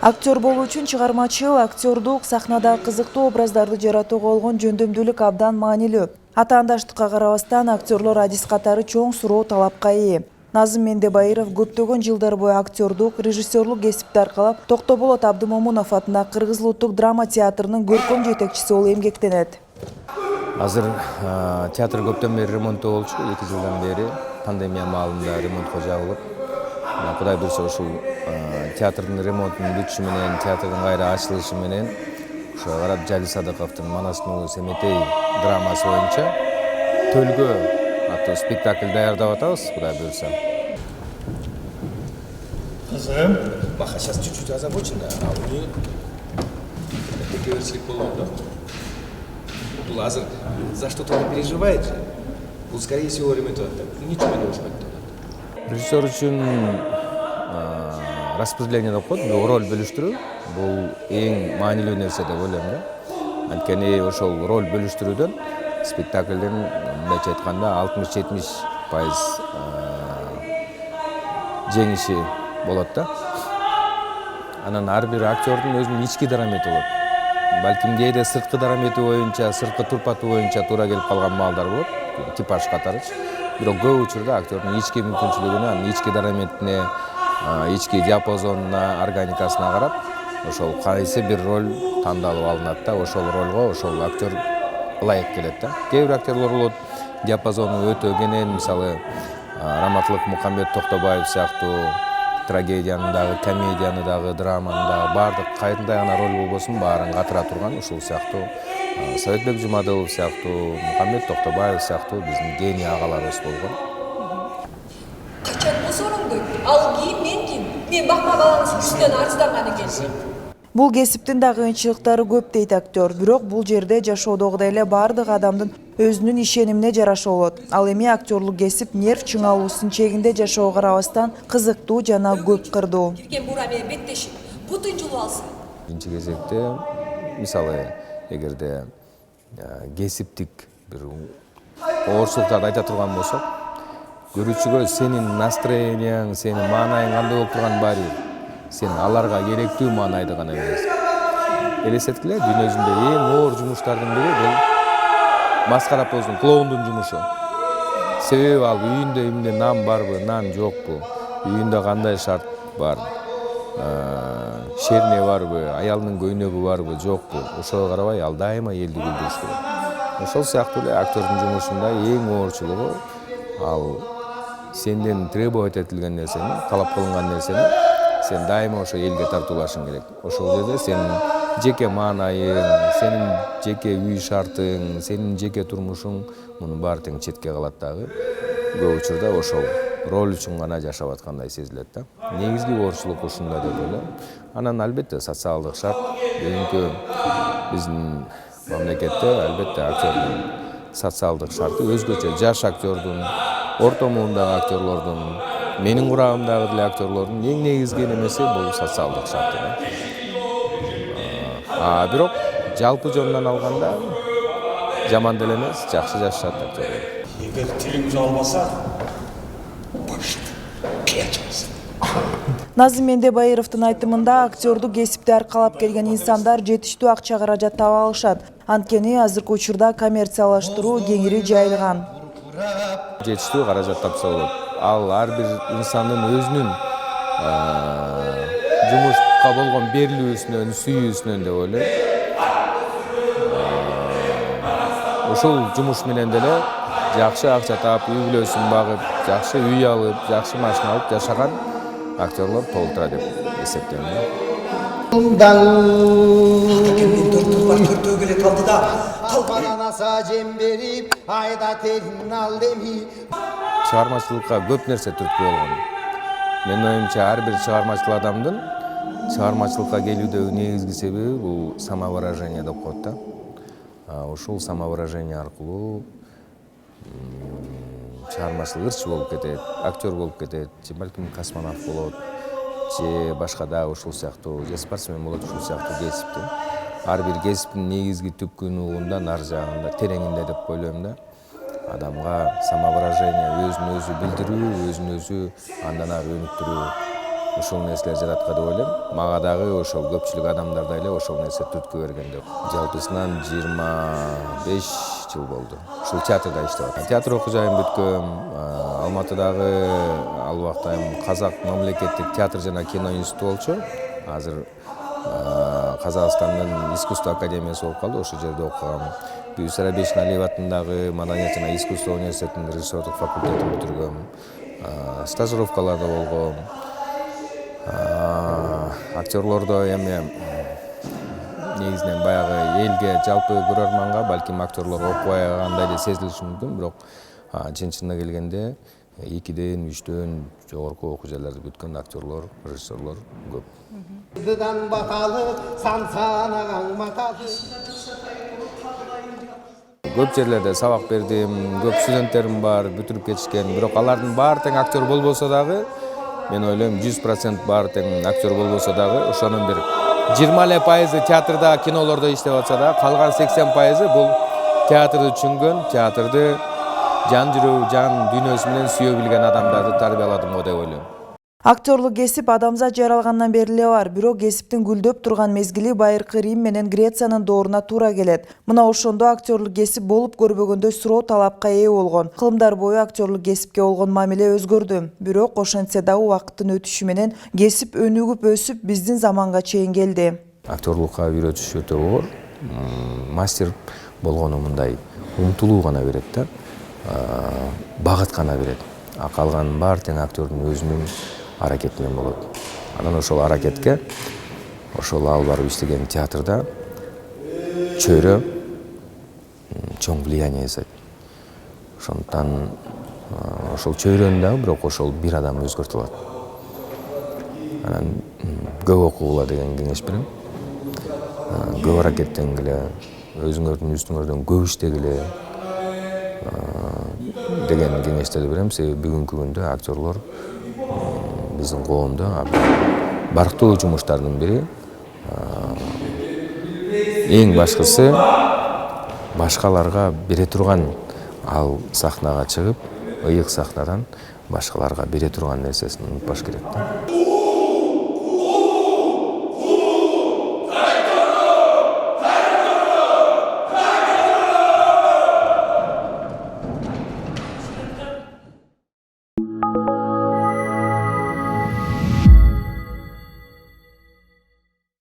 Актер болуу үчүн чыгармачыл, актердук, сахнадагы кызыктуу образдарды жаратууга болгон жөндөмдүүлүк абдан маанилүү. Атаандаштыкка карабастан актерлор адис катары чоң суроо талапка ээ. Назым Мендебайыров көптөгөн жылдар бою актердук, режиссерлук кесипти аркалап, Токтоболот Абдымомунов атындагы Кыргыз улуттук драма театрынын көркөм жетекчиси болуп эмгектенет. Азыр театр көптөн бери ремонттоо болчу, 2 жылдан бери пандемия маалында ремонтко жабылып. Кудай буйрса ушул театрдын ремонтунун бүтүшү менен, театрдын кайра ачылышы менен ошо Карап Жали Садыковдун Манас Нуу Семетей драмасы боюнча Төлгө аттуу спектакль даярдап атабыз, Кудай буйрса. Кызым, Баха сейчас чуть-чуть озабочен, а у нее теперь болот, да? Бул азыр за что-то он переживает же. Бул скорее всего ремонт ничего не ушмайт. Режиссер үчүн распределение деп коет, роль бөлүштүрүү бул эң маанилүү нерсе деп ойлойм да. Анткени ошол роль бөлүштүрүүдөн спектаклдин мындайча айтканда 60-70% жеңиши болот да. Анан ар бир актердун өзүнүн ички дарамети болот. Балким кээде сырткы дарамети боюнча, сырткы турпаты боюнча туура келип калган маалдар болот, типаж катарычы. Бирок көп учурда актердун ички мүмкүнчүлүгүнө, анын ички дараметине, ички диапазонуна, органикасына карап, ошол кайсы бир роль тандалып алынат да, ошол ролго ошол актер ылайык келет да. Кээ бир актерлор болот, диапазону өтө кенен, мисалы Раматлык Мукамбет Токтобаев сыяктуу трагедияны дагы, комедияны дагы, драманы дагы баардык кайдай гана роль болбосун баарын катыра турган ушул сыяктуу Советбек Жумадылов сыяктуу, Мукамбет Токтобаев сыяктуу биздин гений агаларыбыз болгон. Качан босоруңду? Ал кийим, мен кийим. Мен бакма балаңыздын үстүнөн арызданган экенсиң. Бул кесиптин дагы кыйынчылыктары көп дейт актер. Бирок бул жерде жашоодогудай эле баардык адамдын өзүнүн ишенимине жараша болот. Ал эми актерлук кесип нерв чыңалуусунун чегинде жашоого карабастан кызыктуу жана көп кырдуу. Кирген бура менен беттешип, бутун жулуп алсын. Биринчи кезекте, мисалы, эгерде кесиптик бир оорчулуктарды айта турган болсок, көрүүчүгө сенин настроенияң, сенин маанайың кандай болуп турганын баары сен аларга керектүү маанайды гана бересиң. Элестеткиле, дүйнө жүзүндө эң оор жумуштардын бири бул маскарап болсун клоундун жумушу. Себеби ал үйүндө эмне нан барбы, нан жокпу, үйүндө кандай шарт бар, шерне барбы, аялдын көйнөгү барбы, жокпу, ошого карабай ал дайыма элди күлдүрүш керек. Ошол сыяктуу эле актердун жумушунда эң оорчулугу ал сенден требовать этилген нерсени, талап кылынган нерсени сен дайыма ошо элге тартуулашың керек. Ошол жерде сенин жеке маанайың, сенин жеке үй шартың, сенин жеке турмушуң мунун баары тең четке калат дагы. Көп учурда ошол роль үчүн гана жашап аткандай сезилет да. Негизги оорчулук ушунда деп ойлойм. Анан албетте социалдык шарт, бүгүнкү биздин мамлекетте албетте актердун социалдык шарты өзгөчө. Жаш актердун, орто муундагы актерлордун, менин курагымдагы деле актерлордун эң негизги немеси бул социалдык шарты. Бирок жалпы жонунан алганда жаман деле эмес, жакшы жашашат актерлор. эгер тилиңиз албаса, башты кечиңиз. Назым Мендебайыровдун айтымында актердук кесипти аркалап келген инсандар жетиштүү акча каражат таба алышат. Анткени азыркы учурда коммерциялаштыруу кеңири жайылган. Жетиштүү каражат тапса болот. Ал ар бир инсандын өзүнүн жумушка болгон берилүүсүнөн, сүйүүсүнөн деп ойлойм. Ошол жумуш менен деле жакшы акча таап, үй бүлөсүн багып, жакшы үй алып, жакшы машина алып жашаган актерлор толтура деп эсептейм. Төртөө келе калды да. Талбанаса жем берип, айда терин ал деми. Чыгармачылыкка көп нерсе түрткү болгон. Менин оюмча ар бир чыгармачыл адамдын чыгармачылыкка келүүдөгү негизги себеби бул самовыражение деп коет да. Ушул самовыражение аркылуу чыгармачыл ырчы болуп кетет, актер болуп кетет, же балким космонавт болот, же башка дагы ушул сыяктуу же спортсмен болот ушул сыяктуу кесипти ар бир кесиптин негизги түпкүн угунда ар жагында тереңинде деп ойлойм да. Адамга самовыражение, өзүн өзү билдирүү, өзүн өзү андан ары өнүктүрүү ушул нерселер жараткан деп ойлойм. Мага дагы ошол көпчүлүк адамдарда эле ошол нерсе түрткү берген деп. Жалпысынан 25 жыл болду. Ушул театрда иштеп атам. Театр окуу жайын бүткөм. Алматыдагы ал убакта Казак мамлекеттик театр жана кино институту болчу. Азыр Казакстандын искусство академиясы болуп калды. Ошол жерде окугам. Бүйсара Бешналиев атындагы Маданият жана искусство университетинин режиссерлук факультетин бүтүргөм. Стажировкаларда болгом. Актерлордо эми негизинен баягы элге жалпы көрөрманга балким актерлор окубай калгандай эле сезилиши мүмкүн, бирок чын-чынына келгенде 2ден 3дөн жогорку окуу жайларды бүткөн актерлор, режиссерлор көп. Dıdan bakalı, sansanağın makalı. Көп жерлерде сабак бердим, көп студенттерим бар, бүтүрүп кетишкен, бирок алардын баары тең актер болбосо дагы, мен ойлойм 100% баары тең актер болбосо дагы, ошонун бир 20% театрда, кинолордо иштеп атса да, калган 80% бул театрды түшүнгөн, театрды жан жүрөк, жан дүйнөсү менен сүйө билген адамдарды тарбияладым го деп ойлойм. Актерлук кесип адамзат жаралгандан бери эле бар, бирок кесиптин гүлдөп турган мезгили байыркы Рим менен Грециянын дооруна туура келет. Мына ошондо актерлук кесип болуп көрбөгөндөй суроо талапка ээ болгон. Кылымдар бою актерлук кесипке болгон мамиле өзгөрдү. Бирок ошентсе дагы убакыттын өтүшү менен кесип өнүгүп өсүп биздин заманга чейин келди. Актерлукка үйрөтүш өтө оор. Мастер болгону мындай умтулуу гана берет да. Багыт гана берет. А калганын баары тең актердин өзүнүн аракети менен болот. Анан ошол аракетке ошол ал барып иштеген театрда чөйрө чоң влияние жасайт. Ошондуктан ошол чөйрөнү дагы бирок ошол бир адам өзгөртө алат. Анан көп окугула деген кеңеш берем. Көп аракеттенгиле, өзүңөрдүн үстүңөрдөн көп иштегиле деген кеңештерди берем. Себеби бүгүнкү күндө актерлор биздин коомдо барктуу жумуштардын бири. Эң башкысы башкаларга бере турган ал сахнага чыгып, ыйык сахнадан башкаларга бере турган нерсесин унутпаш керек да.